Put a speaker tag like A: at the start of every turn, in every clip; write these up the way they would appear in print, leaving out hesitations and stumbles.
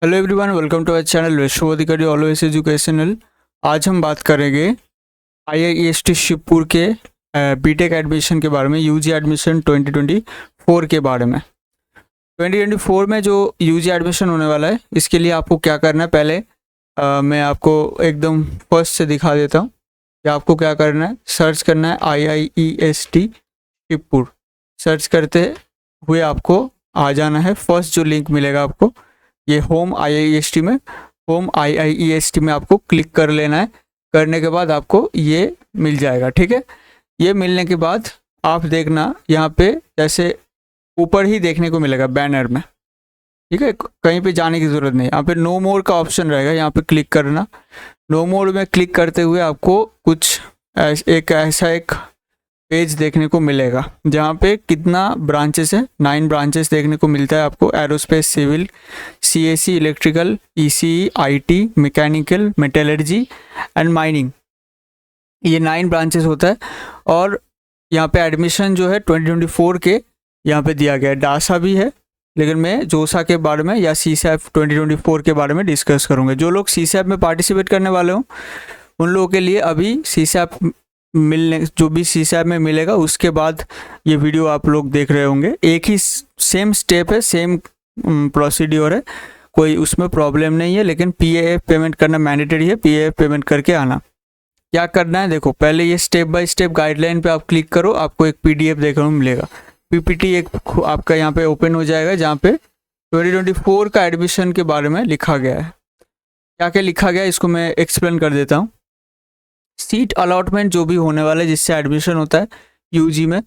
A: Hello everyone, welcome to our channel विश्वोधिकारी always educational. आज हम बात करेंगे IIEST शिवपुर के बीटेक एडमिशन के बारे में, यूजी एडमिशन 2024 के बारे में। 2024 में जो यूजी एडमिशन होने वाला है, इसके लिए आपको क्या करना है, पहले मैं आपको एकदम फर्स्ट से दिखा देता हूँ कि आपको क्या करना है। सर्च करना है IIEST शिवपुर। सर्च करते हुए आपको आ जाना है। फर्स्ट जो लिंक मिलेगा आपको, ये होम IIEST में आपको क्लिक कर लेना है। करने के बाद आपको ये मिल जाएगा, ठीक है। ये मिलने के बाद आप देखना, यहाँ पे जैसे ऊपर ही देखने को मिलेगा बैनर में, ठीक है। कहीं पे जाने की ज़रूरत नहीं। यहाँ पे नो मोर का ऑप्शन रहेगा, यहाँ पे क्लिक करना। नो मोर में क्लिक करते हुए आपको कुछ एक पेज देखने को मिलेगा, जहाँ पे कितना ब्रांचेस है, 9 ब्रांचेस देखने को मिलता है आपको। Aerospace, civil, CAC, electrical, ECE, IT, mechanical, metallurgy and mining, ये 9 ब्रांचेस होता है। और यहाँ पे एडमिशन जो है 2024 के यहाँ पे दिया गया है। डासा भी है, लेकिन मैं जोसा के बारे में या CSAP 2024 के बारे में डिस्कस करूँगा। जो लोग CSAP में पार्टिसिपेट करने वाले हों, उन लोगों के लिए अभी CSAP मिलने, जो भी CSAP में मिलेगा उसके बाद ये वीडियो आप लोग देख रहे होंगे। एक ही सेम स्टेप है, सेम प्रोसीड्योर है, कोई उसमें प्रॉब्लम नहीं है। लेकिन PAF पेमेंट करना मैंडेटरी है। PAF पेमेंट करके आना। क्या करना है, देखो, पहले ये स्टेप बाय स्टेप गाइडलाइन पे आप क्लिक करो, आपको एक PDF देखने को मिलेगा। PPT एक आपका यहाँ पे ओपन हो जाएगा, जहाँ पे 2024 का एडमिशन के बारे में लिखा गया है। क्या क्या लिखा गया है इसको मैं एक्सप्लेन कर देता हूँ। सीट अलॉटमेंट जो भी होने वाला है, जिससे एडमिशन होता है यूजी में,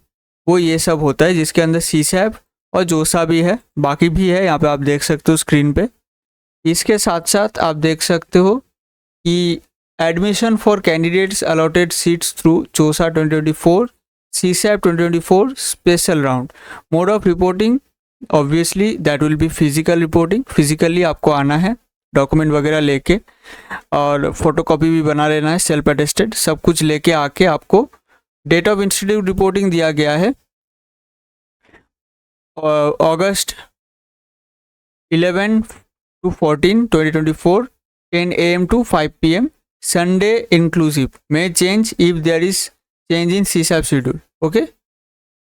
A: वो ये सब होता है, जिसके अंदर CSAP और जोसा भी है, बाकी भी है। यहाँ पे आप देख सकते हो स्क्रीन पे। इसके साथ साथ आप देख सकते हो कि admission for candidates allotted seats through जोसा 2024, CSAP 2024 special round. Mode of reporting, obviously that will be physical reporting. Physically आपको आना है, डॉक्यूमेंट वगैरह लेके, और फोटोकॉपी भी बना लेना है, सेल्फ अटेस्टेड, सब कुछ लेके आके आपको डेट ऑफ इंस्टीट्यूट रिपोर्टिंग दिया गया है अगस्त 11 to 14 2024 10 AM to 5 PM, Sunday inclusive. May change if there is change in CSAP schedule, okay.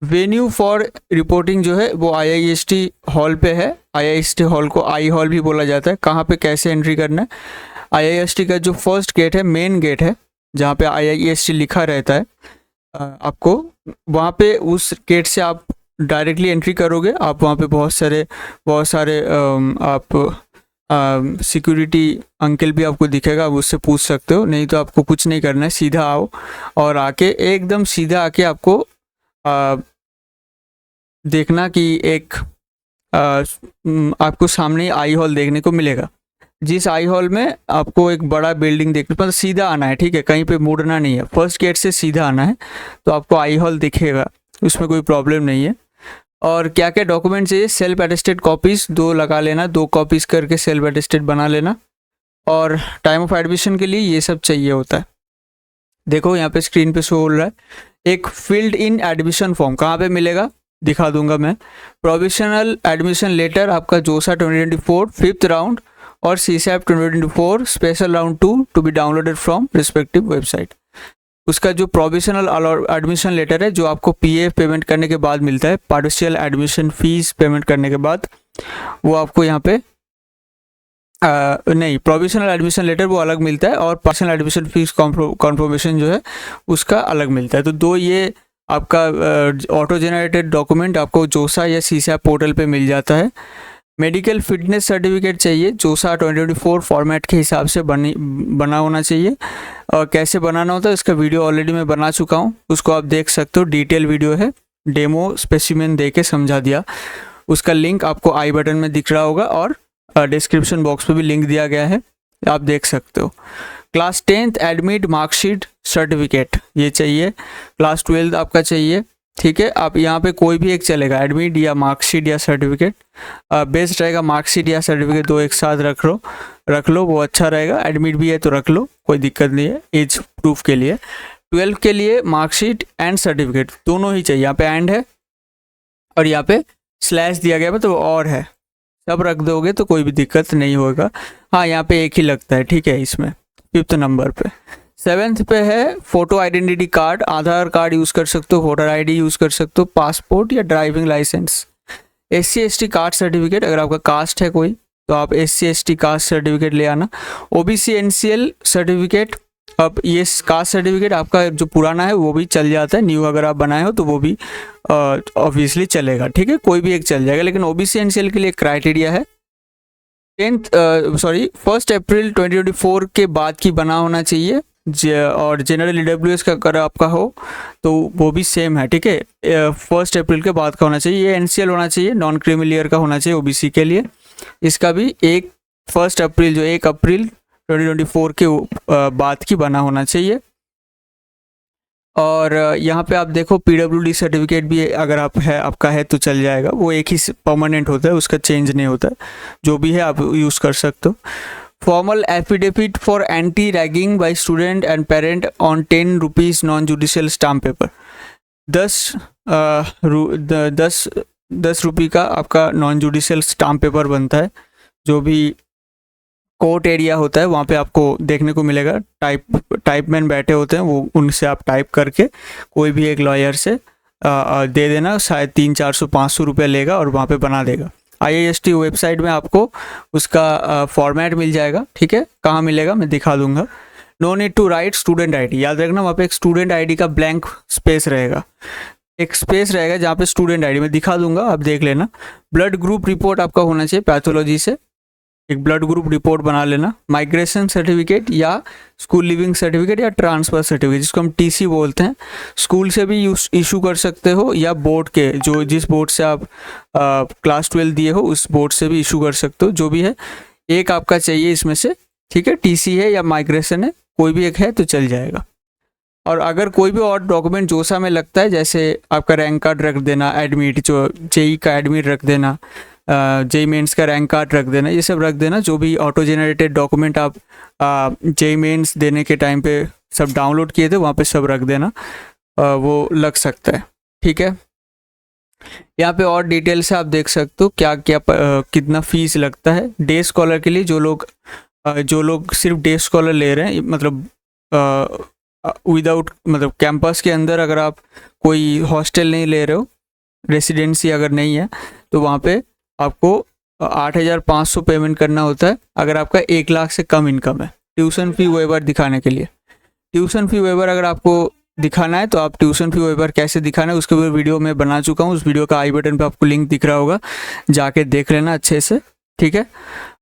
A: Venue for reporting जो है वो IIEST हॉल पे है। IIEST हॉल को आई हॉल भी बोला जाता है। कहाँ पे कैसे एंट्री करना है, IIEST का जो फर्स्ट गेट है, मेन गेट है, जहाँ पे IIEST लिखा रहता है, आपको वहाँ पे उस गेट से आप डायरेक्टली एंट्री करोगे। आप वहाँ पे बहुत सारे आप सिक्योरिटी अंकल भी आपको दिखेगा, आप उससे पूछ सकते हो। नहीं तो आपको कुछ नहीं करना है, सीधा आओ और आके एकदम सीधा आके आपको देखना कि एक आपको सामने आई हॉल देखने को मिलेगा। जिस आई हॉल में आपको एक बड़ा बिल्डिंग देखने, मतलब सीधा आना है, ठीक है, कहीं पे मुड़ना नहीं है। फर्स्ट गेट से सीधा आना है तो आपको आई हॉल दिखेगा, उसमें कोई प्रॉब्लम नहीं है। और क्या क्या डॉक्यूमेंट चाहिए, सेल्फ अटेस्टेड कॉपीज़ 2 लगा लेना, 2 कॉपीज़ करके सेल्फ अटेस्टेड बना लेना। और टाइम ऑफ एडमिशन के लिए ये सब चाहिए होता है। देखो यहाँ पे स्क्रीन पे शो हो रहा है एक फिल्ड इन एडमिशन फॉर्म। कहाँ पे मिलेगा दिखा दूंगा मैं। प्रोविजनल एडमिशन लेटर आपका जोसा 2024 5th राउंड और CSAP 2024 special round 2 to be downloaded from respective website. उसका जो प्रोविजनल एडमिशन लेटर है, जो आपको PAF पेमेंट करने के बाद मिलता है, पार्शियल एडमिशन फीस पेमेंट करने के बाद, वो आपको यहाँ पे नहीं, प्रोविजनल एडमिशन लेटर वो अलग मिलता है, और पार्शियल एडमिशन फीस कॉन्फर्मेशन जो है उसका अलग मिलता है। तो 2 ये आपका ऑटो जनरेटेड डॉक्यूमेंट आपको जोसा या CSAP पोर्टल पे मिल जाता है। मेडिकल फिटनेस सर्टिफिकेट चाहिए, जोसा 2024 फॉर्मेट के हिसाब से बना होना चाहिए। और कैसे बनाना होता है इसका वीडियो ऑलरेडी मैं बना चुका हूँ, उसको आप देख सकते हो। डिटेल वीडियो है, डेमो स्पेसिमेन दे के समझा दिया। उसका लिंक आपको आई बटन में दिख रहा होगा, और डिस्क्रिप्शन बॉक्स पे भी लिंक दिया गया है, आप देख सकते हो। Class 10th admit marksheet certificate ये चाहिए। क्लास 12 आपका चाहिए, ठीक है। आप यहाँ पे कोई भी एक चलेगा, एडमिट या मार्कशीट या सर्टिफिकेट। बेस्ट रहेगा मार्कशीट या सर्टिफिकेट, 2 एक साथ रख लो, वो अच्छा रहेगा। एडमिट भी है तो रख लो, कोई दिक्कत नहीं है एज प्रूफ के लिए। 12 के लिए मार्कशीट एंड सर्टिफिकेट दोनों ही चाहिए। यहाँ पे एंड है और यहाँ पे स्लैश दिया गया है, मतलब और है, सब रख दोगे तो कोई भी दिक्कत नहीं होगा। हाँ, यहाँ पे एक ही लगता है, ठीक है, इसमें 5th नंबर पे। 7th पे है फोटो आइडेंटिटी कार्ड, आधार कार्ड यूज़ कर सकते हो, वोटर आईडी यूज़ कर सकते हो, पासपोर्ट या driving licence. SC ST caste certificate, अगर आपका कास्ट है कोई तो आप SC ST कास्ट सर्टिफिकेट ले आना। OBC NCL सर्टिफिकेट, अब ये कास्ट सर्टिफिकेट आपका जो पुराना है वो भी चल जाता है, न्यू अगर आप बनाए हो तो वो भी ऑब्वियसली चलेगा, ठीक है, कोई भी एक चल जाएगा, लेकिन OBC NCL के लिए क्राइटेरिया है 1 अप्रैल 2024 के बाद की बना होना चाहिए। और जनरल EWS का अगर आपका हो तो वो भी सेम है, ठीक है, 1 अप्रैल के बाद का होना चाहिए। ये NCL होना चाहिए, नॉन क्रीमी लेयर का होना चाहिए OBC के लिए। इसका भी 1 अप्रैल 2024 के बाद की बना होना चाहिए। और यहाँ पे आप देखो PWD सर्टिफिकेट भी अगर आपका है तो चल जाएगा, वो एक ही परमानेंट होता है, उसका चेंज नहीं होता, जो भी है आप यूज़ कर सकते हो। Formal affidavit for anti ragging by student and parent on 10 rupees non judicial stamp paper, 10 रुपये का आपका नॉन जुडिशियल स्टाम्प पेपर बनता है। जो भी कोर्ट एरिया होता है वहाँ पे आपको देखने को मिलेगा, टाइपमैन बैठे होते हैं, वो उनसे आप टाइप करके कोई भी एक लॉयर से दे देना, शायद 300-400-500 रुपये लेगा और वहाँ पे बना देगा। IIST वेबसाइट में आपको उसका फॉर्मेट मिल जाएगा, ठीक है, कहाँ मिलेगा मैं दिखा दूंगा। No need to write student ID, याद रखना वहाँ पे एक स्टूडेंट ID का ब्लैंक स्पेस रहेगा, एक स्पेस रहेगा जहाँ पे स्टूडेंट ID मैं दिखा दूंगा, आप देख लेना। ब्लड ग्रुप रिपोर्ट आपका होना चाहिए पैथोलॉजी से, एक ब्लड ग्रुप रिपोर्ट बना लेना। माइग्रेशन सर्टिफिकेट या स्कूल लिविंग सर्टिफिकेट या ट्रांसफ़र सर्टिफिकेट, जिसको हम TC बोलते हैं, स्कूल से भी इशू कर सकते हो या बोर्ड के जिस बोर्ड से आप क्लास 12 दिए हो उस बोर्ड से भी इशू कर सकते हो, जो भी है एक आपका चाहिए इसमें से, ठीक है, TC है या माइग्रेशन है, कोई भी एक है तो चल जाएगा। और अगर कोई भी और डॉक्यूमेंट जोसा में लगता है, जैसे आपका रैंक कार्ड रख देना, एडमिट जो JEE का एडमिट रख देना, JEE मेंस का रैंक कार्ड रख देना, ये सब रख देना। जो भी ऑटो जनरेटेड डॉक्यूमेंट आप JEE मेंस देने के टाइम पे सब डाउनलोड किए थे वहाँ पे सब रख देना, वो लग सकता है, ठीक है। यहाँ पे और डिटेल से आप देख सकते हो क्या क्या कितना फीस लगता है डे स्कॉलर के लिए। जो लोग सिर्फ डे स्कॉलर ले रहे हैं, मतलब विदाउट मतलब कैंपस के अंदर अगर आप कोई हॉस्टल नहीं ले रहे हो, रेसिडेंसी अगर नहीं है, तो वहाँ पे आपको 8,500 पेमेंट करना होता है अगर आपका 1 लाख से कम इनकम है, ट्यूशन फी वेवर दिखाने के लिए। ट्यूशन फी वेवर अगर आपको दिखाना है तो आप ट्यूशन फी वेवर कैसे दिखाना है उसके ऊपर वीडियो मैं बना चुका हूँ, उस वीडियो का आई बटन पे आपको लिंक दिख रहा होगा, जाके देख लेना अच्छे से, ठीक है।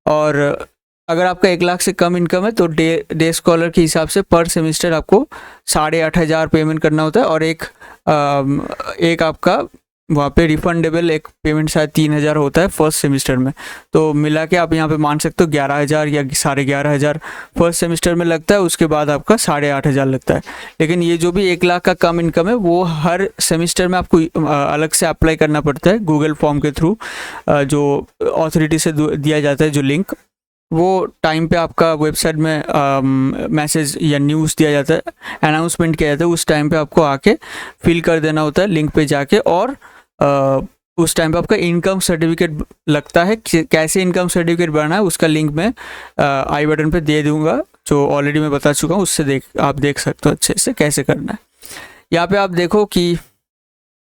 A: और अगर आपका 1 लाख से कम इनकम है तो डे स्कॉलर के हिसाब से पर सेमिस्टर आपको 8,500 पेमेंट करना होता है। और एक आपका वहाँ पे रिफंडेबल एक पेमेंट शायद 3,000 होता है फर्स्ट सेमिस्टर में, तो मिला के आप यहाँ पे मान सकते हो 11,000 या 11,500 फर्स्ट सेमिस्टर में लगता है, उसके बाद आपका 8,500 लगता है। लेकिन ये जो भी 1 लाख का कम इनकम है वो हर सेमिस्टर में आपको अलग से अप्लाई करना पड़ता है गूगल फॉर्म के थ्रू, जो अथॉरिटी से दिया जाता है जो लिंक, वो टाइम पे आपका वेबसाइट में मैसेज या न्यूज़ दिया जाता है, अनाउंसमेंट किया जाता है, उस टाइम पे आपको आके फिल कर देना होता है लिंक पे जाके। और उस टाइम पे आपका इनकम सर्टिफिकेट लगता है, कैसे इनकम सर्टिफिकेट बनाना है उसका लिंक मैं आई बटन पे दे दूंगा, जो ऑलरेडी मैं बता चुका हूँ, उससे आप देख सकते हो अच्छे से कैसे करना है। यहाँ पे आप देखो कि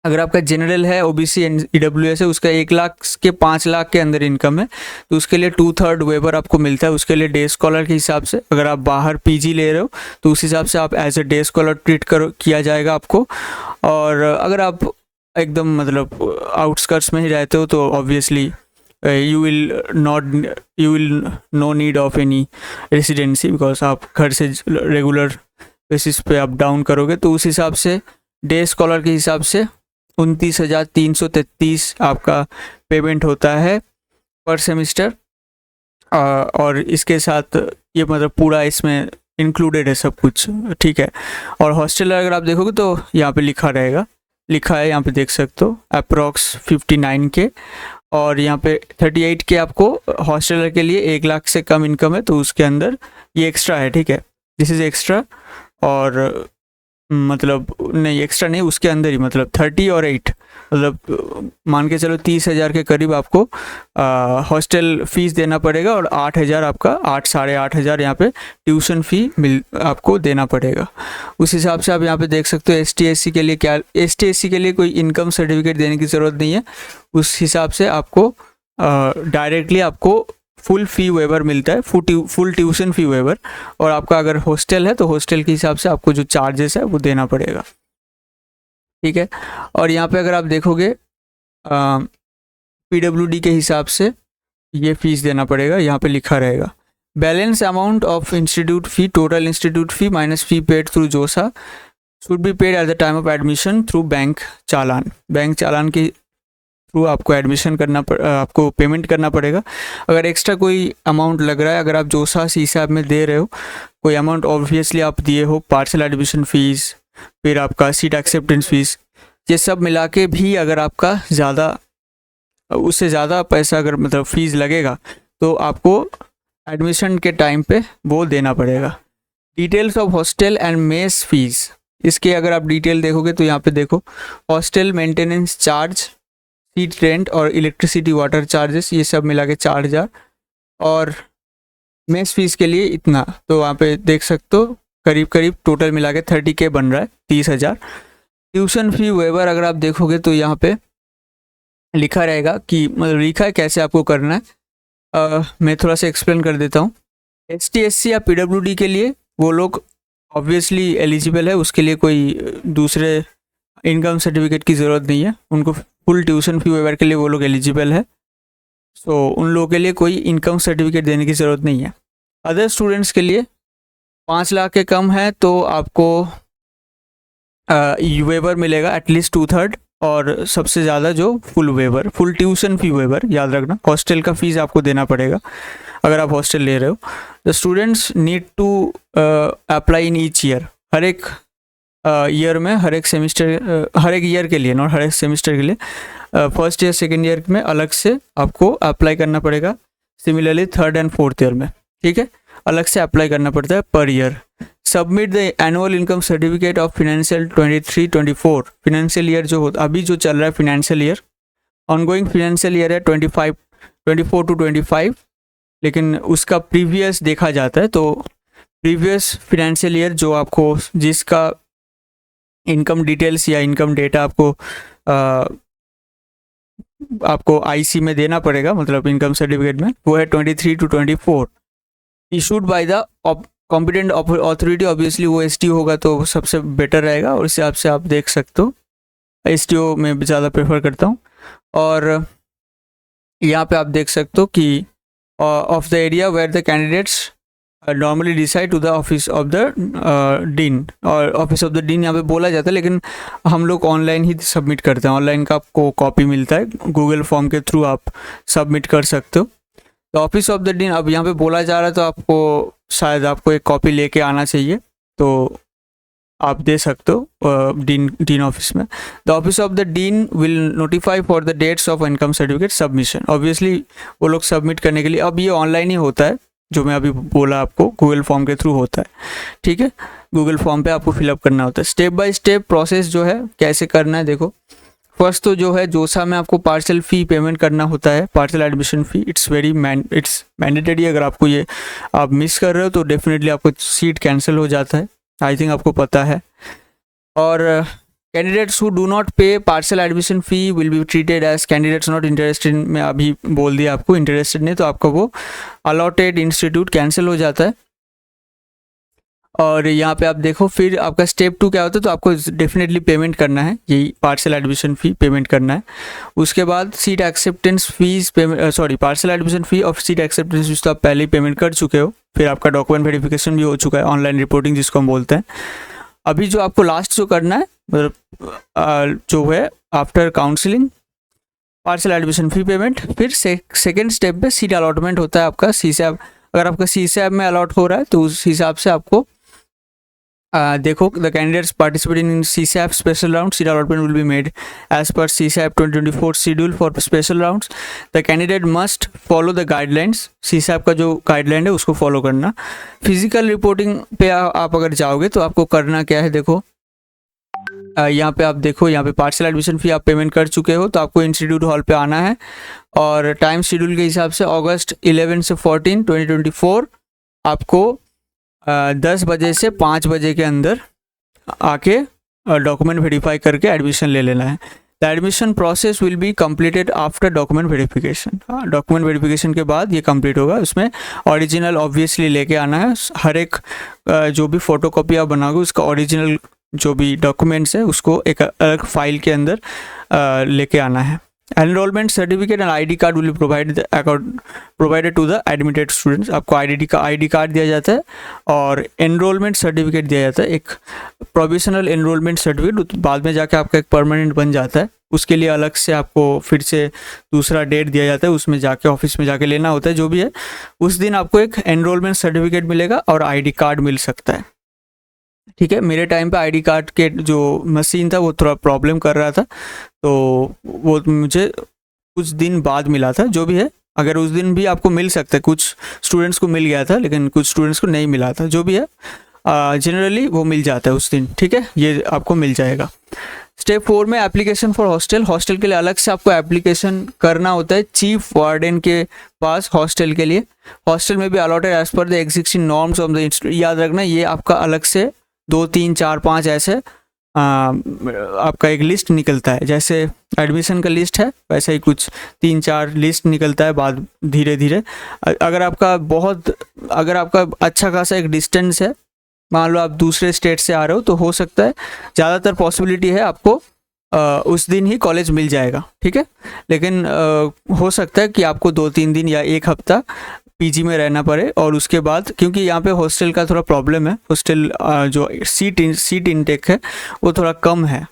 A: अगर आपका जनरल है, OBC EWS है, उसका 1 लाख के 5 लाख के अंदर इनकम है तो उसके लिए 2/3 वेबर आपको मिलता है, उसके लिए डे स्कॉलर के हिसाब से। अगर आप बाहर PG ले रहे हो तो उस हिसाब से आप as a day scholar treat किया जाएगा आपको। और अगर आप एकदम मतलब आउटस्कर्ट्स में ही रहते हो तो obviously you will no need of any residency, because आप घर से रेगुलर बेसिस पे अप डाउन करोगे, तो उस हिसाब से डे स्कॉलर के हिसाब से 29,333 आपका पेमेंट होता है पर सेमिस्टर। और इसके साथ ये मतलब पूरा इसमें इंक्लूडेड है सब कुछ, ठीक है। और हॉस्टल अगर आप देखोगे तो यहाँ पे लिखा है यहाँ पे देख सकते हो अप्रॉक्स 59 के, और यहाँ पे 38 के आपको हॉस्टलर के लिए 1 लाख से कम इनकम है तो उसके अंदर ये एक्स्ट्रा है, ठीक है, दिस इज़ एक्स्ट्रा। और मतलब नहीं, एक्स्ट्रा नहीं, उसके अंदर ही, मतलब 30 और 8, मतलब मान के चलो 30,000 के करीब आपको हॉस्टल फीस देना पड़ेगा, और 8,000 आपका 8-8,500 यहाँ पे ट्यूशन फ़ी आपको देना पड़ेगा। उस हिसाब से आप यहाँ पे देख सकते हो ST/SC के लिए क्या, ST/SC के लिए कोई इनकम सर्टिफिकेट देने की ज़रूरत नहीं है। उस हिसाब से आपको डायरेक्टली आपको फुल फ़ी वेवर मिलता है, फुल ट्यूशन फ़ी वेवर। और आपका अगर हॉस्टल है तो हॉस्टल के हिसाब से आपको जो चार्जेस है वो देना पड़ेगा, ठीक है। और यहाँ पे अगर आप देखोगे PWD के हिसाब से ये फीस देना पड़ेगा, यहाँ पे लिखा रहेगा balance amount of institute fee, total institute fee minus fee paid through JoSAA should be paid at the time of admission through bank challan. Bank challan के थ्रू आपको एडमिशन आपको पेमेंट करना पड़ेगा। अगर एक्स्ट्रा कोई अमाउंट लग रहा है, अगर आप जोसा सीसैप में दे रहे हो कोई अमाउंट, ऑब्वियसली आप दिए हो, पार्सल एडमिशन फ़ीस, फिर आपका सीट एक्सेप्टेंस फ़ीस, ये सब मिला के भी अगर आपका ज़्यादा, उससे ज़्यादा पैसा अगर मतलब फ़ीस लगेगा तो आपको एडमिशन के टाइम पे वो देना पड़ेगा। Details of hostel and mess fees, इसके अगर आप डिटेल देखोगे तो यहाँ पे देखो hostel maintenance charge, seat rent और इलेक्ट्रिसिटी वाटर चार्जेस, ये सब मिला के 4,000, और मेस फीस के लिए इतना। तो वहाँ पे देख सकते हो करीब करीब टोटल मिला के 30K बन रहा है, 30,000। ट्यूशन फ़ी वेवर अगर आप देखोगे तो यहाँ पे लिखा रहेगा कि मतलब लिखा है कैसे आपको करना है। मैं थोड़ा सा एक्सप्लेन कर देता हूँ। ST/SC या PWD के लिए वो लोग ऑब्वियसली एलिजिबल है, उसके लिए कोई दूसरे इनकम सर्टिफिकेट की ज़रूरत नहीं है, उनको फुल ट्यूशन फ़ी वेवर के लिए वो लोग एलिजिबल है। सो उन लोगों के लिए कोई इनकम सर्टिफिकेट देने की ज़रूरत नहीं है। अदर स्टूडेंट्स के लिए 5 लाख के कम है तो आपको वेवर मिलेगा एटलीस्ट 2/3, और सबसे ज़्यादा जो full waiver, full tuition fee waiver, याद रखना हॉस्टल का फ़ीस आपको देना पड़ेगा अगर आप हॉस्टल ले रहे हो। The students need to apply in each year, हर एक ईयर में, हर एक सेमिस्टर, हर एक ईयर के लिए, नॉट हर एक सेमिस्टर के लिए, फर्स्ट ईयर सेकेंड ईयर में अलग से आपको अप्लाई करना पड़ेगा। Similarly third and fourth year में, ठीक है, अलग से अप्लाई करना पड़ता है per year. Submit the annual income certificate of financial 23-24, financial year जो होता अभी जो चल रहा है financial year, ongoing financial year है 24 to 25, लेकिन उसका प्रीवियस देखा जाता है। तो प्रीवियस फिनेंशियल ईयर जो आपको, जिसका इनकम डिटेल्स या इनकम डेटा आपको IC में देना पड़ेगा, मतलब इनकम सर्टिफिकेट में, वो है 23 to 24, issued by the competent authority. Obviously वो STO होगा तो सबसे बेटर रहेगा, और इस हिसाब से आप देख सकते हो, STO में ज़्यादा प्रेफर करता हूँ। और यहाँ पे आप देख सकते हो कि of the area where the candidates normally decide to the office of the dean, और ऑफिस ऑफ द डीन यहाँ पे बोला जाता है, लेकिन हम लोग ऑनलाइन ही सबमिट करते हैं। ऑनलाइन का आपको कॉपी मिलता है, गूगल फॉर्म के थ्रू आप सबमिट कर सकते हो। तो ऑफिस ऑफ द डीन अब यहाँ पे बोला जा रहा है, तो आपको शायद आपको एक कॉपी लेके आना चाहिए, तो आप दे सकते हो डीन ऑफिस में। The office of the dean will notify for the dates of income certificate submission. Obviously वो लोग सबमिट करने के लिए, अब ये ऑनलाइन ही होता है, जो मैं अभी बोला आपको गूगल फॉर्म के थ्रू होता है, ठीक है, गूगल फॉर्म पे आपको फिलअप करना होता है। स्टेप बाय स्टेप प्रोसेस जो है कैसे करना है देखो। फर्स्ट तो जो है जोसा में आपको पार्सल फ़ी पेमेंट करना होता है, parcel admission fee. It's mandatory. अगर आपको ये आप मिस कर रहे हो तो डेफिनेटली आपको सीट कैंसिल हो जाता है, आई थिंक आपको पता है। और candidates who do not pay partial admission fee will be treated as candidates not interested. मैं अभी बोल दिया आपको, इंटरेस्टेड नहीं तो आपका वो अलॉटेड इंस्टीट्यूट कैंसिल हो जाता है। और यहाँ पे आप देखो फिर आपका स्टेप 2 क्या होता है, तो आपको डेफिनेटली पेमेंट करना है, यही पार्सल एडमिशन फ़ी पेमेंट करना है। उसके बाद seat acceptance fees payment, parcel admission फ़ी और सीट एक्सेप्टेंस फीस तो आप पहले ही पेमेंट कर चुके हो। फिर आपका डॉक्यूमेंट वेरिफिकेशन भी हो चुका है, ऑनलाइन रिपोर्टिंग जिसको हम बोलते हैं। अभी जो आपको लास्ट जो करना है, मतलब जो है आफ्टर काउंसलिंग, पार्सल एडमिशन फ़ी पेमेंट, फिर सेकेंड स्टेप पे सीट अलॉटमेंट होता है आपका CSAP। अगर आपका CSAP में अलॉट हो रहा है तो उस हिसाब से आपको देखो, the candidates participating in CSAP special round, seat allotment will be made as per CSAP 2024 schedule for special rounds. The candidate must follow the guidelines, CSAP का जो गाइडलाइन है उसको फॉलो करना। फिजिकल रिपोर्टिंग पे आप अगर जाओगे तो आपको करना क्या है देखो, यहाँ पे आप देखो, यहाँ पे पार्शियल एडमिशन फ़ी आप पेमेंट कर चुके हो, तो आपको इंस्टीट्यूट हॉल पे आना है और टाइम शेड्यूल के हिसाब से अगस्त 11 से 14 2024 आपको 10 बजे से 5 बजे के अंदर आके डॉक्यूमेंट वेरीफाई करके एडमिशन ले लेना है। The admission process will be completed after document verification. Document verification के बाद ये कंप्लीट होगा। उसमें ओरिजिनल ऑब्वियसली लेके आना है। हर एक जो भी फोटो कॉपी आप बनाओगे उसका ओरिजिनल जो भी डॉक्यूमेंट्स है उसको एक अलग फाइल के अंदर लेके आना है। Enrolment certificate and ID card will provided to the admitted students. आपको ID कार्ड दिया जाता है और एनरोलमेंट सर्टिफिकेट दिया जाता है। एक प्रोविजनल एनरोलमेंट सर्टिफिकेट बाद में जाके आपका एक परमानेंट बन जाता है। उसके लिए अलग से आपको फिर से दूसरा डेट दिया जाता है, उसमें जाके ऑफिस में जाके लेना होता है। जो भी है उस दिन आपको एक एनरोलमेंट सर्टिफिकेट मिलेगा और ID कार्ड मिल सकता है। ठीक है, मेरे टाइम पे ID कार्ड के जो मशीन था वो थोड़ा प्रॉब्लम कर रहा था, तो वो मुझे कुछ दिन बाद मिला था। जो भी है, अगर उस दिन भी आपको मिल सकता है, कुछ स्टूडेंट्स को मिल गया था लेकिन कुछ स्टूडेंट्स को नहीं मिला था। जो भी है जनरली वो मिल जाता है उस दिन। ठीक है, ये आपको मिल जाएगा। स्टेप 4 में एप्लीकेशन फॉर हॉस्टल। हॉस्टल के लिए अलग से आपको एप्लीकेशन करना होता है चीफ वार्डन के पास हॉस्टल के लिए। हॉस्टल में भी allotted as per the existing norms of the institute. याद रखना, ये आपका अलग से 2, 3, 4, 5 ऐसे आपका एक लिस्ट निकलता है। जैसे एडमिशन का लिस्ट है वैसे ही कुछ 3-4 लिस्ट निकलता है बाद धीरे धीरे। अगर आपका अच्छा खासा एक डिस्टेंस है, मान लो आप दूसरे स्टेट से आ रहे हो, तो हो सकता है, ज़्यादातर पॉसिबिलिटी है आपको उस दिन ही कॉलेज मिल जाएगा। ठीक है, लेकिन हो सकता है कि आपको 2-3 दिन या 1 हफ्ता PG में रहना पड़े। और उसके बाद, क्योंकि यहाँ पे हॉस्टल का थोड़ा प्रॉब्लम है, हॉस्टल जो सीट इनटेक है वो थोड़ा कम है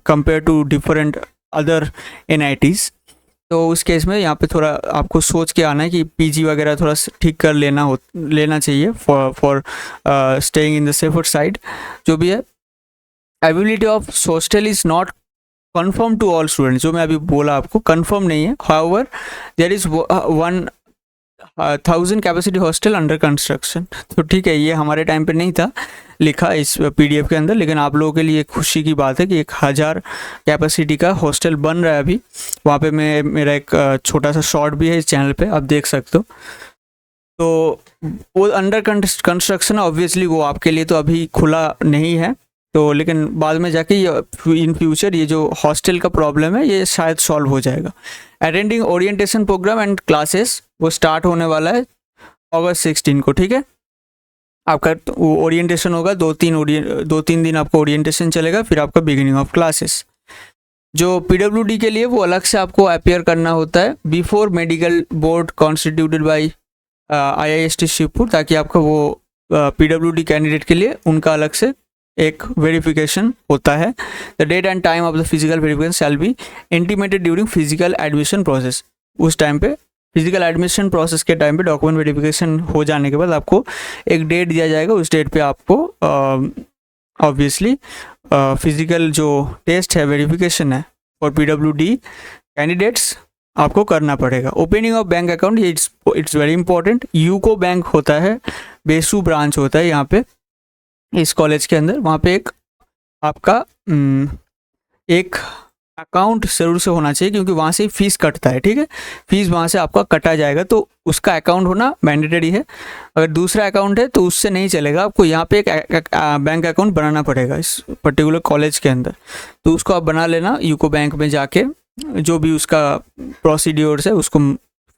A: compare to different other NITs। तो उस केस में यहाँ पे थोड़ा आपको सोच के आना है कि PG वगैरह थोड़ा ठीक कर लेना चाहिए for staying in the safer side. जो भी है, availability of hostel is not confirm to all students. जो मैं अभी बोला आपको कन्फर्म नहीं है। However there is 1000 capacity hostel under construction. तो ठीक है, ये हमारे टाइम पे नहीं था लिखा इस PDF के अंदर, लेकिन आप लोगों के लिए खुशी की बात है कि 1000 कैपेसिटी का हॉस्टल बन रहा है अभी। वहाँ पे मेरा एक छोटा सा शॉर्ट भी है इस चैनल पे, आप देख सकते हो। तो वो अंडर कंस्ट्रक्शन, ऑब्वियसली वो आपके लिए तो अभी खुला नहीं है, तो लेकिन बाद में जाके इन फ्यूचर ये जो हॉस्टल का प्रॉब्लम है ये शायद सॉल्व हो जाएगा। Attending orientation programme and classes वो स्टार्ट होने वाला है अगस्त 16 को। ठीक है, आपका ओरिएंटेशन होगा, 2-3 दिन आपका ओरिएंटेशन चलेगा, फिर आपका बिगिनिंग ऑफ क्लासेस। जो PWD के लिए वो अलग से आपको अपेयर करना होता है before medical board constituted by IIST Shivpur, ताकि आपका वो PWD कैंडिडेट के लिए उनका अलग से एक वेरिफिकेशन होता है। The date and time of the physical verification shall be intimated during physical admission process. उस टाइम पे फिजिकल एडमिशन प्रोसेस के टाइम पे डॉक्यूमेंट वेरिफिकेशन हो जाने के बाद आपको एक डेट दिया जाएगा। उस डेट पे आपको ऑब्वियसली फिजिकल जो टेस्ट है, वेरिफिकेशन है फॉर PWD कैंडिडेट्स आपको करना पड़ेगा। ओपनिंग ऑफ बैंक अकाउंट, ये it's very important. UCO bank होता है, बेसू ब्रांच होता है यहाँ पे इस कॉलेज के अंदर। वहाँ पे एक आपका एक अकाउंट ज़रूर से होना चाहिए, क्योंकि वहाँ से फीस कटता है। ठीक है, फीस वहाँ से आपका कटा जाएगा, तो उसका अकाउंट होना मैंडेटरी है। अगर दूसरा अकाउंट है तो उससे नहीं चलेगा, आपको यहाँ पे एक बैंक अकाउंट बनाना पड़ेगा इस पर्टिकुलर कॉलेज के अंदर। तो उसको आप बना लेना यूको बैंक में जाके, जो भी उसका प्रोसीड्योर्स है उसको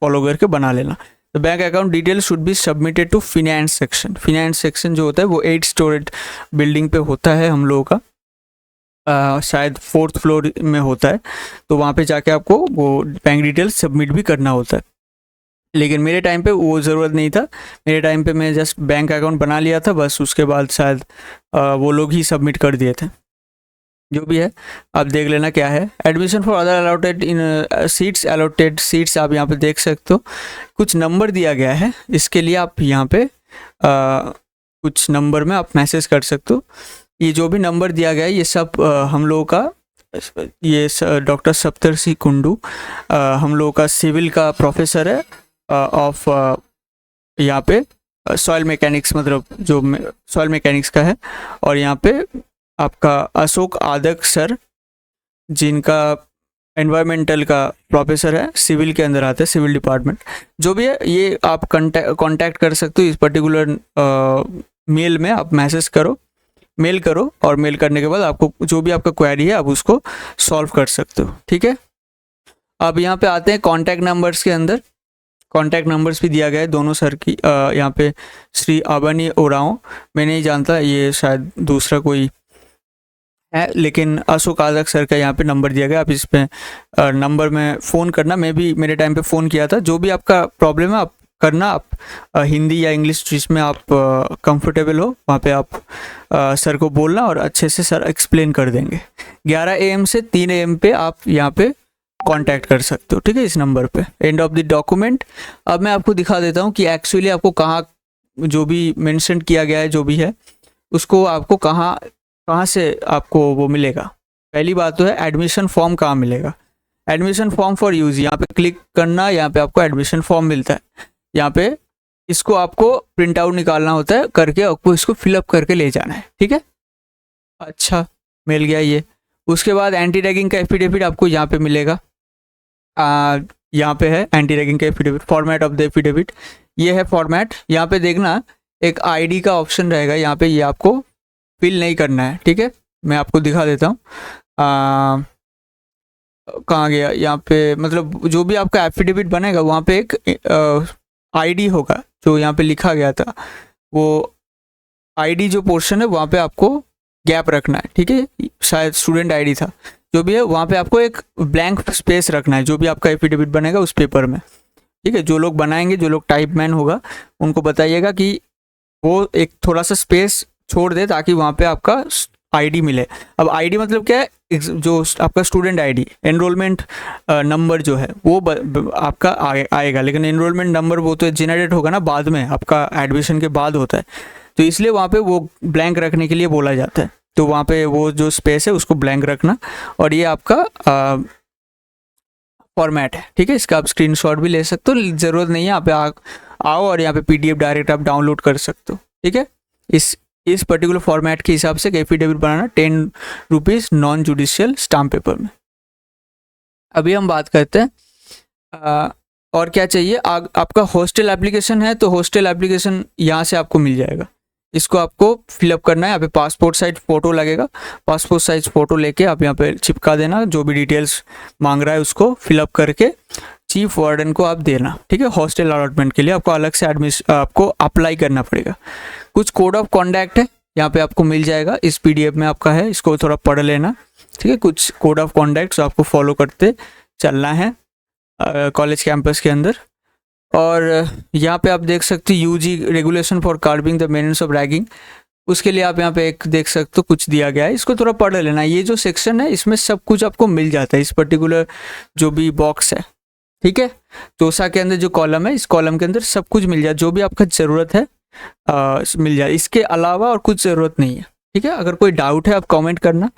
A: फॉलो करके बना लेना। The bank account detail should be submitted to finance section. Finance section जो होता है वो 8 स्टोरेड बिल्डिंग पे होता है हम लोगों का, शायद 4th फ्लोर में होता है। तो वहाँ पे जाके आपको वो बैंक डिटेल सबमिट भी करना होता है। लेकिन मेरे टाइम पे वो ज़रूरत नहीं था। मेरे टाइम पे मैं जस्ट बैंक अकाउंट बना लिया था बस, उसके बाद शायद वो लोग ही सबमिट कर दिए थे। जो भी है आप देख लेना क्या है। Admission for other allotted in seats, allotted seats आप यहाँ पे देख सकते हो। कुछ नंबर दिया गया है, इसके लिए आप यहाँ पे कुछ नंबर में आप मैसेज कर सकते हो। ये जो भी नंबर दिया गया है ये सब हम लोगों का, ये डॉक्टर सप्तर्षि कुंडू हम लोगों का सिविल का प्रोफेसर है ऑफ यहाँ पे सॉइल मैकेनिक्स, मतलब जो सॉइल मैकेनिक्स का है। और यहाँ पे आपका अशोक आदक सर, जिनका एनवायरमेंटल का प्रोफेसर है, सिविल के अंदर आता है, सिविल डिपार्टमेंट। जो भी है ये आप कांटेक्ट कर सकते हो इस पर्टिकुलर मेल में। आप मैसेज करो, मेल करो, और मेल करने के बाद आपको जो भी आपका क्वेरी है आप उसको सॉल्व कर सकते हो, ठीक है। अब यहाँ पे आते हैं कॉन्टैक्ट नंबर्स के अंदर। कॉन्टैक्ट नंबर्स भी दिया गया है दोनों सर की। यहाँ पे श्री अबनी ओराओं, मैं नहीं जानता, ये शायद दूसरा कोई है, लेकिन अशोक आदक सर का यहाँ पे नंबर दिया गया। आप इस पे नंबर में फ़ोन करना। मैं भी मेरे टाइम पे फ़ोन किया था। जो भी आपका प्रॉब्लम है आप करना, आप हिंदी या इंग्लिश जिसमें आप कंफर्टेबल हो वहाँ पे आप सर को बोलना और अच्छे से सर एक्सप्लेन कर देंगे। 11 AM से 3 AM पे आप यहाँ पे कांटेक्ट कर सकते हो, ठीक है, इस नंबर पे। End of the document. अब मैं आपको दिखा देता हूँ कि एक्चुअली आपको कहाँ जो भी मेंशन किया गया है, जो भी है उसको आपको कहाँ से आपको वो मिलेगा। पहली बात तो है एडमिशन फॉर्म कहाँ मिलेगा। एडमिशन फॉर्म फॉर यूज़, यहाँ पे क्लिक करना, यहाँ पे आपको एडमिशन फॉर्म मिलता है। यहाँ पे इसको आपको प्रिंट आउट निकालना होता है, करके आपको इसको फिलअप करके ले जाना है, ठीक है। अच्छा, मिल गया ये। उसके बाद एंटी रैगिंग का एफिडेविट आपको यहाँ पे मिलेगा। यहाँ पे है एंटी रैगिंग का affidavit, format of the affidavit, ये है फॉर्मेट। यहाँ पे देखना एक आईडी का ऑप्शन रहेगा, यहाँ पे ये आपको फिल नहीं करना है, ठीक है। मैं आपको दिखा देता हूँ कहाँ गया। यहाँ पे मतलब जो भी आपका एफिडेविट बनेगा वहाँ पे एक आईडी होगा जो यहाँ पे लिखा गया था, वो आईडी जो पोर्शन है वहाँ पे आपको गैप रखना है, ठीक है। शायद स्टूडेंट आईडी था, जो भी है वहाँ पे आपको एक ब्लैंक स्पेस रखना है जो भी आपका एफिडेविट बनेगा उस पेपर में, ठीक है। जो लोग बनाएंगे, जो लोग टाइप मैन होगा, उनको बताइएगा कि वो एक थोड़ा सा स्पेस छोड़ दे ताकि वहाँ पे आपका आईडी मिले। अब आईडी मतलब क्या है, जो आपका स्टूडेंट आईडी, एनरोलमेंट नंबर जो है वो आपका आएगा, लेकिन एनरोलमेंट नंबर वो तो जनरेट होगा ना बाद में, आपका एडमिशन के बाद होता है, तो इसलिए वहाँ पे वो ब्लैंक रखने के लिए बोला जाता है। तो वहाँ पे वो जो स्पेस है उसको ब्लैंक रखना, और ये आपका फॉर्मेट है, ठीक है। इसका आप स्क्रीनशॉट भी ले सकते हो, ज़रूरत नहीं है, यहाँ पे आओ और यहाँ पे PDF डायरेक्ट आप डाउनलोड कर सकते हो, ठीक है। इस पर्टिकुलर फॉर्मेट के हिसाब से एफिडेविट बनाना 10 rupees non judicial stamp paper में। अभी हम बात करते हैं और क्या चाहिए। आपका हॉस्टल एप्लीकेशन है तो हॉस्टल एप्लीकेशन यहाँ से आपको मिल जाएगा। इसको आपको फिलअप करना है। यहाँ पे पासपोर्ट साइज फ़ोटो लगेगा, पासपोर्ट साइज फ़ोटो लेके आप यहाँ पे चिपका देना। जो भी डिटेल्स मांग रहा है उसको फिलअप करके चीफ वार्डन को आप देना, ठीक है। हॉस्टल अलॉटमेंट के लिए आपको अलग से आपको अप्लाई करना पड़ेगा। कुछ कोड ऑफ कॉन्डक्ट है यहाँ पे आपको मिल जाएगा, इस PDF में आपका है, इसको थोड़ा पढ़ लेना, ठीक है। कुछ कोड ऑफ कॉन्डक्ट आपको फॉलो करते चलना है कॉलेज कैंपस के अंदर। और यहाँ पे आप देख सकते हो UG regulation for curbing the menace of ragging, उसके लिए आप यहाँ पे एक देख सकते हो कुछ दिया गया है, इसको थोड़ा पढ़ लेना। ये जो सेक्शन है इसमें सब कुछ आपको मिल जाता है, इस पर्टिकुलर जो भी बॉक्स है, ठीक है। तोसा के अंदर जो कॉलम है, इस कॉलम के अंदर सब कुछ मिल जाए, जो भी आपका ज़रूरत है मिल जाए। इसके अलावा और कुछ ज़रूरत नहीं है, ठीक है। अगर कोई डाउट है आप कमेंट करना।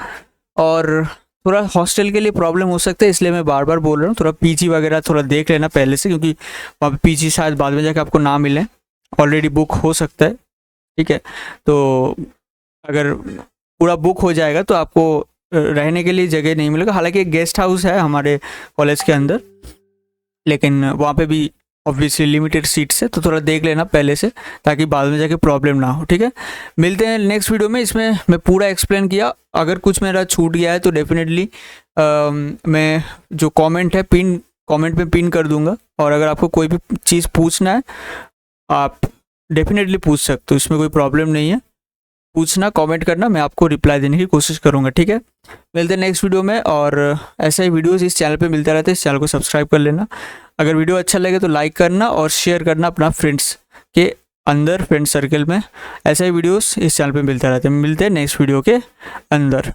A: और थोड़ा हॉस्टल के लिए प्रॉब्लम हो सकता है, इसलिए मैं बार बार बोल रहा हूँ, थोड़ा PG वगैरह थोड़ा देख लेना पहले से, क्योंकि वहाँ पे PG शायद बाद में जाके आपको ना मिले, ऑलरेडी बुक हो सकता है, ठीक है। तो अगर पूरा बुक हो जाएगा तो आपको रहने के लिए जगह नहीं मिलेगा। हालांकि एक गेस्ट हाउस है हमारे कॉलेज के अंदर, लेकिन वहाँ पे भी ऑब्वियसली लिमिटेड सीट्स है, तो थोड़ा देख लेना पहले से ताकि बाद में जाके प्रॉब्लम ना हो, ठीक है। मिलते हैं नेक्स्ट वीडियो में, इसमें मैं पूरा एक्सप्लेन किया। अगर कुछ मेरा छूट गया है तो डेफिनेटली मैं जो कमेंट है कमेंट में पिन कर दूंगा। और अगर आपको कोई भी चीज़ पूछना है आप डेफिनेटली पूछ सकते हो, इसमें कोई प्रॉब्लम नहीं है। पूछना, कमेंट करना, मैं आपको रिप्लाई देने की कोशिश करूँगा, ठीक है। मिलते हैं नेक्स्ट वीडियो में, और ऐसे ही वीडियोस इस चैनल पे मिलते रहते हैं। इस चैनल को सब्सक्राइब कर लेना। अगर वीडियो अच्छा लगे तो लाइक करना और शेयर करना अपना फ्रेंड्स के अंदर, फ्रेंड सर्कल में। ऐसे ही वीडियोस इस चैनल पे मिलते रहते हैं। मिलते हैं नेक्स्ट वीडियो के अंदर।